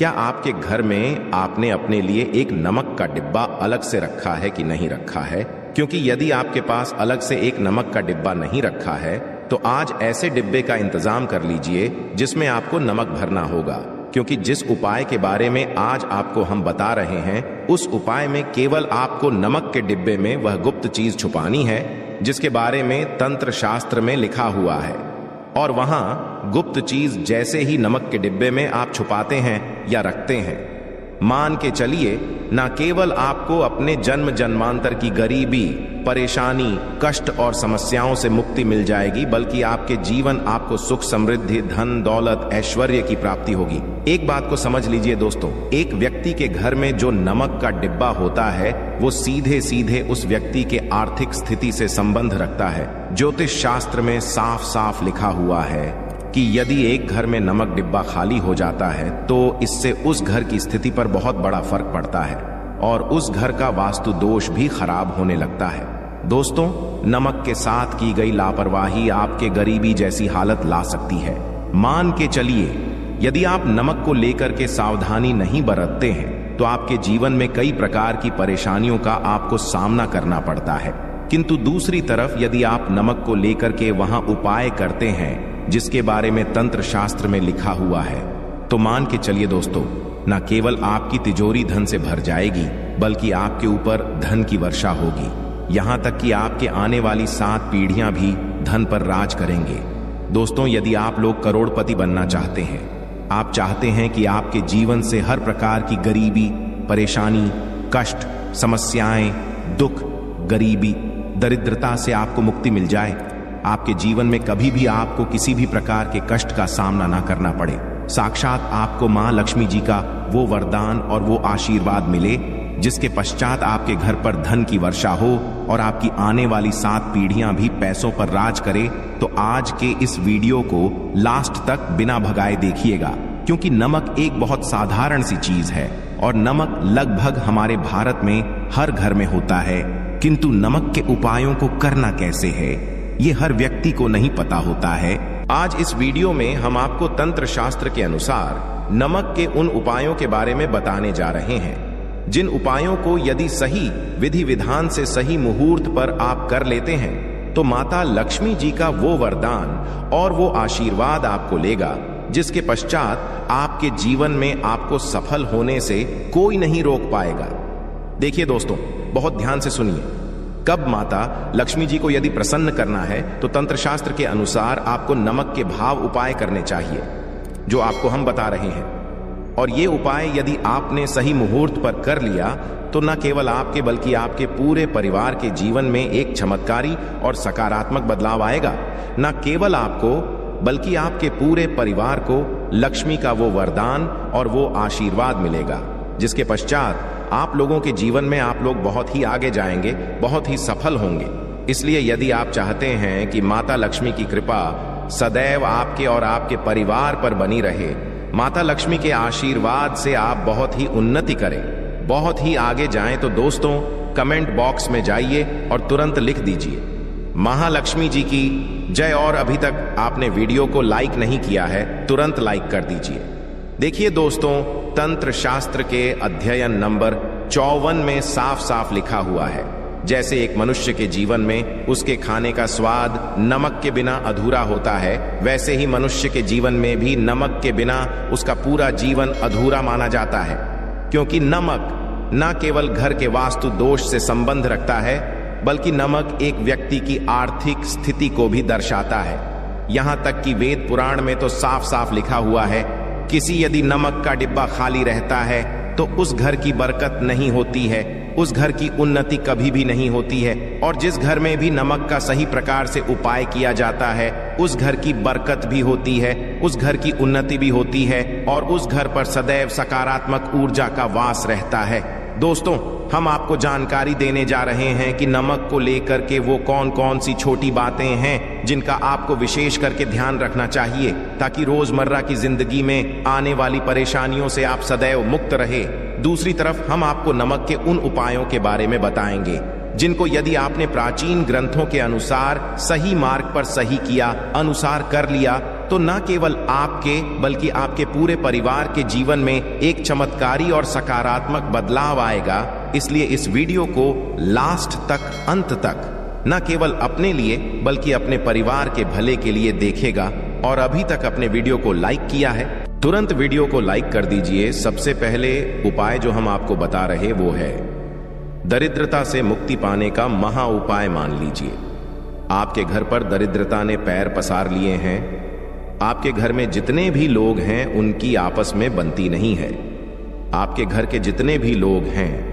क्या आपके घर में आपने अपने लिए एक नमक का डिब्बा अलग से रखा है कि नहीं रखा है? क्योंकि यदि आपके पास अलग से एक नमक का डिब्बा नहीं रखा है तो आज ऐसे डिब्बे का इंतजाम कर लीजिए जिसमें आपको नमक भरना होगा, क्योंकि जिस उपाय के बारे में आज आपको हम बता रहे हैं उस उपाय में केवल आपको नमक के डिब्बे में वह गुप्त चीज छुपानी है जिसके बारे में तंत्र शास्त्र में लिखा हुआ है। और वहां गुप्त चीज जैसे ही नमक के डिब्बे में आप छुपाते हैं या रखते हैं, मान के चलिए ना केवल आपको अपने जन्म जन्मांतर की गरीबी, परेशानी, कष्ट और समस्याओं से मुक्ति मिल जाएगी, बल्कि आपके जीवन आपको सुख, समृद्धि, धन, दौलत, ऐश्वर्य की प्राप्ति होगी। एक बात को समझ लीजिए दोस्तों, एक व्यक्ति के घर में जो नमक का डिब्बा होता है वो सीधे सीधे उस व्यक्ति के आर्थिक स्थिति से संबंध रखता है। ज्योतिष शास्त्र में साफ साफ लिखा हुआ है कि यदि एक घर में नमक डिब्बा खाली हो जाता है तो इससे उस घर की स्थिति पर बहुत बड़ा फर्क पड़ता है और उस घर का वास्तु दोष भी खराब होने लगता है। दोस्तों, नमक के साथ की गई लापरवाही आपके गरीबी जैसी हालत ला सकती है। मान के चलिए यदि आप नमक को लेकर के सावधानी नहीं बरतते हैं तो आपके जीवन में कई प्रकार की परेशानियों का आपको सामना करना पड़ता है, किंतु दूसरी तरफ यदि आप नमक को लेकर के वहां उपाय करते हैं जिसके बारे में तंत्र शास्त्र में लिखा हुआ है तो मान के चलिए दोस्तों, न केवल आपकी तिजोरी धन से भर जाएगी बल्कि आपके ऊपर धन की वर्षा होगी। यहां तक कि आपके आने वाली 7 पीढ़ियां भी धन पर राज करेंगे। दोस्तों, यदि आप लोग करोड़पति बनना चाहते हैं, आप चाहते हैं कि आपके जीवन से हर प्रकार की गरीबी, परेशानी, कष्ट, समस्याएं, दुख, गरीबी, दरिद्रता से आपको मुक्ति मिल जाए, आपके जीवन में कभी भी आपको किसी भी प्रकार के कष्ट का सामना ना करना पड़े, साक्षात आपको मां लक्ष्मी जी का वो वरदान और वो आशीर्वाद मिले जिसके पश्चात आपके घर पर धन की वर्षा हो और आपकी आने वाली 7 पीढ़ियां भी पैसों पर राज करे, तो आज के इस वीडियो को लास्ट तक बिना भगाए देखिएगा, क्योंकि नमक एक बहुत साधारण सी चीज है और नमक लगभग हमारे भारत में हर घर में होता है, किंतु नमक के उपायों को करना कैसे है ये हर व्यक्ति को नहीं पता होता है। आज इस वीडियो में हम आपको तंत्र शास्त्र के अनुसार नमक के उन उपायों के बारे में बताने जा रहे हैं जिन उपायों को यदि सही विधि विधान से सही मुहूर्त पर आप कर लेते हैं तो माता लक्ष्मी जी का वो वरदान और वो आशीर्वाद आपको लेगा जिसके पश्चात आपके जीवन में आपको सफल होने से कोई नहीं रोक पाएगा। देखिए दोस्तों, बहुत ध्यान से सुनिए। कब माता लक्ष्मी जी को यदि प्रसन्न करना है तो तंत्र शास्त्र के अनुसार आपको नमक के भाव उपाय करने चाहिए जो आपको हम बता रहे हैं, और ये उपाय यदि आपने सही मुहूर्त पर कर लिया तो न केवल आपके बल्कि आपके पूरे परिवार के जीवन में एक चमत्कारी और सकारात्मक बदलाव आएगा। न केवल आपको बल्कि आपके पूरे परिवार को लक्ष्मी का वो वरदान और वो आशीर्वाद मिलेगा जिसके पश्चात आप लोगों के जीवन में आप लोग बहुत ही आगे जाएंगे, बहुत ही सफल होंगे। इसलिए यदि आप चाहते हैं कि माता लक्ष्मी की कृपा सदैव आपके और आपके परिवार पर बनी रहे, माता लक्ष्मी के आशीर्वाद से आप बहुत ही उन्नति करें, बहुत ही आगे जाएं, तो दोस्तों कमेंट बॉक्स में जाइए और तुरंत लिख दीजिए महालक्ष्मी जी की जय। और अभी तक आपने वीडियो को लाइक नहीं किया है, तुरंत लाइक कर दीजिए। देखिए दोस्तों, तंत्र शास्त्र के अध्ययन नंबर 54 में साफ साफ लिखा हुआ है, जैसे एक मनुष्य के जीवन में उसके खाने का स्वाद नमक के बिना अधूरा होता है, वैसे ही मनुष्य के जीवन में भी नमक के बिना उसका पूरा जीवन अधूरा माना जाता है, क्योंकि नमक न केवल घर के वास्तु दोष से संबंध रखता है बल्कि नमक एक व्यक्ति की आर्थिक स्थिति को भी दर्शाता है। यहां तक कि वेद पुराण में तो साफ साफ लिखा हुआ है, किसी यदि नमक का डिब्बा खाली रहता है तो उस घर की बरकत नहीं होती है, उस घर की उन्नति कभी भी नहीं होती है, और जिस घर में भी नमक का सही प्रकार से उपाय किया जाता है उस घर की बरकत भी होती है, उस घर की उन्नति भी होती है और उस घर पर सदैव सकारात्मक ऊर्जा का वास रहता है। दोस्तों, हम आपको जानकारी देने जा रहे हैं कि नमक को लेकर के वो कौन कौन सी छोटी बातें हैं जिनका आपको विशेष करके ध्यान रखना चाहिए ताकि रोजमर्रा की जिंदगी में आने वाली परेशानियों से आप सदैव मुक्त रहे। दूसरी तरफ हम आपको नमक के उन उपायों के बारे में बताएंगे जिनको यदि आपने प्राचीन ग्रंथों के अनुसार सही मार्ग पर सही किया, अनुसार कर लिया तो न केवल आपके बल्कि आपके पूरे परिवार के जीवन में एक चमत्कारी और सकारात्मक बदलाव आएगा। इसलिए इस वीडियो को लास्ट तक, अंत तक न केवल अपने लिए बल्कि अपने परिवार के भले के लिए देखेगा। और अभी तक अपने वीडियो को लाइक किया है, तुरंत वीडियो को लाइक कर दीजिए। सबसे पहले उपाय जो हम आपको बता रहे वो है दरिद्रता से मुक्ति पाने का महा उपाय। मान लीजिए आपके घर पर दरिद्रता ने पैर पसार लिए हैं, आपके घर में जितने भी लोग हैं उनकी आपस में बनती नहीं है। आपके घर के जितने भी लोग हैं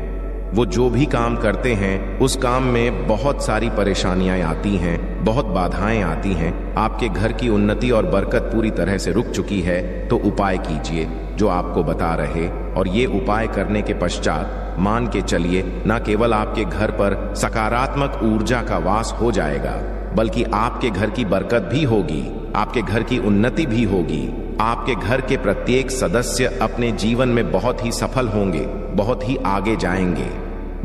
वो जो भी काम करते हैं उस काम में बहुत सारी परेशानियां आती हैं, बहुत बाधाएं आती हैं। आपके घर की उन्नति और बरकत पूरी तरह से रुक चुकी है। तो उपाय कीजिए जो आपको बता रहे, और ये उपाय करने के पश्चात मान के चलिए न केवल आपके घर पर सकारात्मक ऊर्जा का वास हो जाएगा बल्कि आपके घर की बरकत भी होगी, आपके घर की उन्नति भी होगी। आपके घर के प्रत्येक सदस्य अपने जीवन में बहुत ही सफल होंगे, बहुत ही आगे जाएंगे।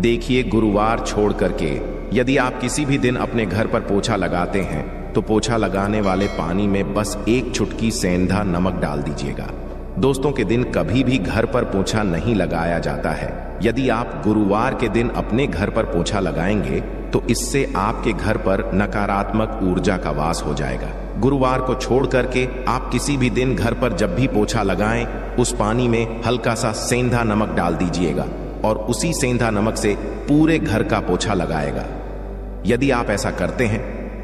देखिए, गुरुवार छोड़ करके यदि आप किसी भी दिन अपने घर पर पोछा लगाते हैं तो पोछा लगाने वाले पानी में बस एक चुटकी सेंधा नमक डाल दीजिएगा। दोस्तों, के दिन कभी भी घर पर पोछा नहीं लगाया जाता है। यदि आप गुरुवार के दिन अपने घर पर पोछा लगाएंगे तो इससे आपके घर पर नकारात्मक ऊर्जा का वास हो जाएगा। गुरुवार को छोड़ करके आप किसी भी दिन घर पर जब भी पोछा लगाएं, उस पानी में हल्का सा सेंधा नमक डाल दीजिएगा और उसी सेंधा नमक से पूरे घर का पोछा लगाएगा। यदि आप ऐसा करते हैं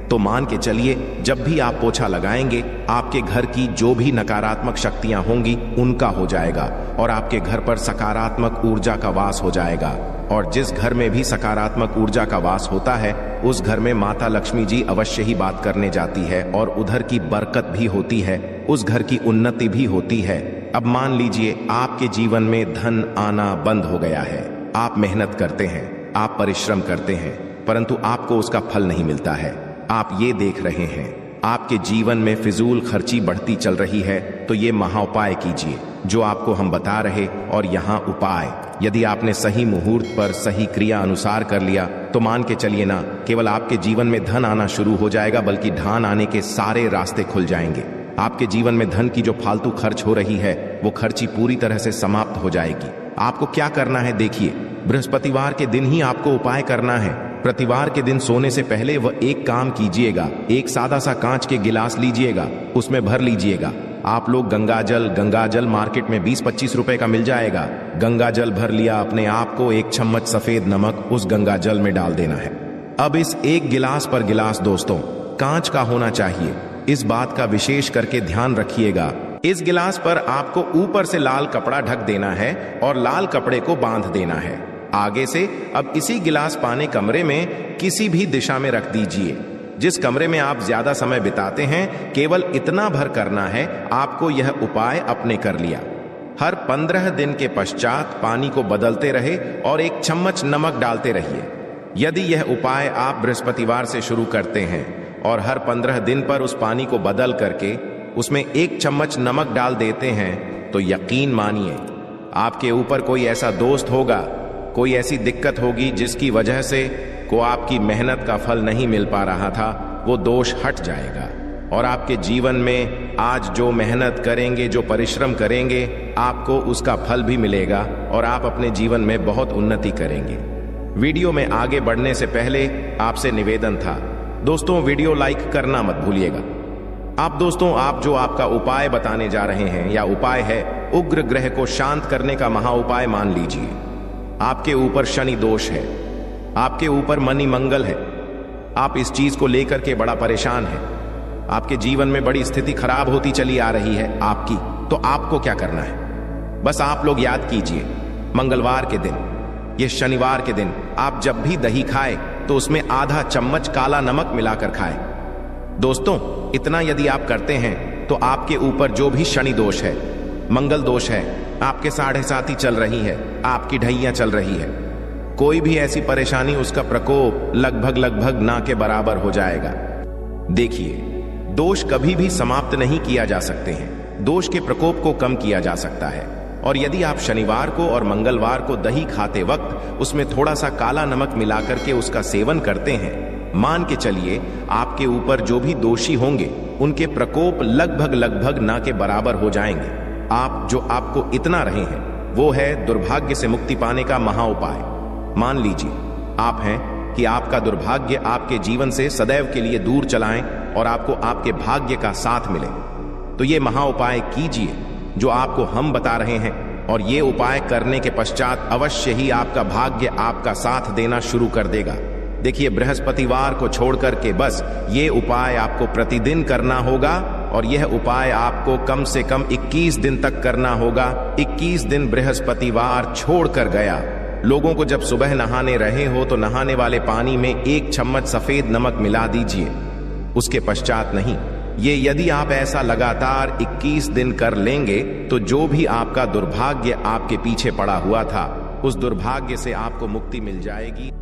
तो मान के चलिए जब भी आप पोछा लगाएंगे आपके घर की जो भी नकारात्मक शक्तियां होंगी उनका हो जाएगा और आपके घर पर सकारात्मक ऊर्जा का वास हो जाएगा। और जिस घर में भी सकारात्मक ऊर्जा का वास होता है उस घर में माता लक्ष्मी जी अवश्य ही बात करने जाती है और उधर की बरकत भी होती है, उस घर की उन्नति भी होती है। अब मान लीजिए आपके जीवन में धन आना बंद हो गया है। आप मेहनत करते हैं, आप परिश्रम करते हैं, परंतु आपको उसका फल नहीं मिलता है। आप ये देख रहे हैं आपके जीवन में फिजूल खर्ची बढ़ती चल रही है, तो ये महा उपाय कीजिए जो आपको हम बता रहे। और यहाँ उपाय यदि आपने सही मुहूर्त पर सही क्रिया अनुसार कर लिया तो मान के चलिए ना केवल आपके जीवन में धन आना शुरू हो जाएगा बल्कि धन आने के सारे रास्ते खुल जाएंगे। आपके जीवन में धन की जो फालतू खर्च हो रही है वो खर्ची पूरी तरह से समाप्त हो जाएगी। आपको क्या करना है देखिए, बृहस्पतिवार के दिन ही आपको उपाय करना है। प्रतिवार के दिन सोने से पहले वह एक काम कीजिएगा, एक सादा सा कांच के गिलास लीजिएगा, उसमें भर लीजिएगा। आप लोग गंगाजल मार्केट में 20-25 रुपए का मिल जाएगा। गंगाजल भर लिया, अपने आप को एक चम्मच सफेद नमक उस गंगाजल में डाल देना है। अब इस एक गिलास पर गिलास दोस्तों कांच का होना चाहिए, इस बात का विशेष करके ध्यान रखिएगा। इस गिलास पर आपको ऊपर से लाल कपड़ा ढक देना है और लाल कपड़े को बांध देना है आगे से। अब इसी गिलास पाने कमरे में किसी भी दिशा में रख दीजिए। जिस कमरे में आप ज्यादा समय बिताते हैं केवल इतना भर करना है, आपको यह उपाय अपने कर लिया। हर 15 दिन के पश्चात पानी को बदलते रहे और एक चम्मच नमक डालते रहिए। यदि यह उपाय आप बृहस्पतिवार से शुरू करते हैं और हर 15 दिन पर उस पानी को बदल करके उसमें एक चम्मच नमक डाल देते हैं तो यकीन मानिए आपके ऊपर कोई ऐसा दोस्त होगा, कोई ऐसी दिक्कत होगी जिसकी वजह से को आपकी मेहनत का फल नहीं मिल पा रहा था, वो दोष हट जाएगा और आपके जीवन में आज जो मेहनत करेंगे, जो परिश्रम करेंगे, आपको उसका फल भी मिलेगा और आप अपने जीवन में बहुत उन्नति करेंगे। वीडियो में आगे बढ़ने से पहले आपसे निवेदन था दोस्तों, वीडियो लाइक करना मत भूलिएगा। आप जो आपका उपाय बताने जा रहे हैं या उपाय है उग्र ग्रह को शांत करने का महा उपाय मान लीजिए। आपके ऊपर शनि दोष है, आपके ऊपर मनी मंगल है, आप इस चीज को लेकर के बड़ा परेशान हैं, आपके जीवन में बड़ी स्थिति खराब होती चली आ रही है आपकी। तो आपको क्या करना है, बस आप लोग याद कीजिए, मंगलवार के दिन, ये शनिवार के दिन आप जब भी दही खाए तो उसमें आधा चम्मच काला नमक मिलाकर खाए। दोस्तों, इतना यदि आप करते हैं तो आपके ऊपर जो भी शनि दोष है, मंगल दोष है, आपके 7.5 चल रही है, आपकी ढैया चल रही है, कोई भी ऐसी परेशानी, उसका प्रकोप लगभग ना के बराबर हो जाएगा। देखिए, दोष कभी भी समाप्त नहीं किया जा सकते हैं, दोष के प्रकोप को कम किया जा सकता है। और यदि आप शनिवार को और मंगलवार को दही खाते वक्त उसमें थोड़ा सा काला नमक मिलाकर के उसका सेवन करते हैं मान के चलिए आपके ऊपर जो भी दोषी होंगे उनके प्रकोप लगभग ना के बराबर हो जाएंगे। आप जो आपको इतना रहे हैं वो है दुर्भाग्य से मुक्ति पाने का महाउपाय। मान लीजिए आप हैं कि आपका दुर्भाग्य आपके जीवन से सदैव के लिए दूर चलाएं और आपको आपके भाग्य का साथ मिले, तो ये महाउपाय कीजिए जो आपको हम बता रहे हैं, और ये उपाय करने के पश्चात अवश्य ही आपका भाग्य आपका साथ देना शुरू कर देगा। देखिए, बृहस्पतिवार को छोड़कर के बस ये उपाय आपको प्रतिदिन करना होगा, और यह उपाय आपको कम से कम 21 दिन तक करना होगा। 21 दिन बृहस्पतिवार छोड़कर गया, लोगों को जब सुबह नहाने रहे हो तो नहाने वाले पानी में 1 चम्मच सफेद नमक मिला दीजिए, उसके पश्चात नहीं। ये यदि आप ऐसा लगातार 21 दिन कर लेंगे तो जो भी आपका दुर्भाग्य आपके पीछे पड़ा हुआ था उस दुर्भाग्य से आपको मुक्ति मिल जाएगी।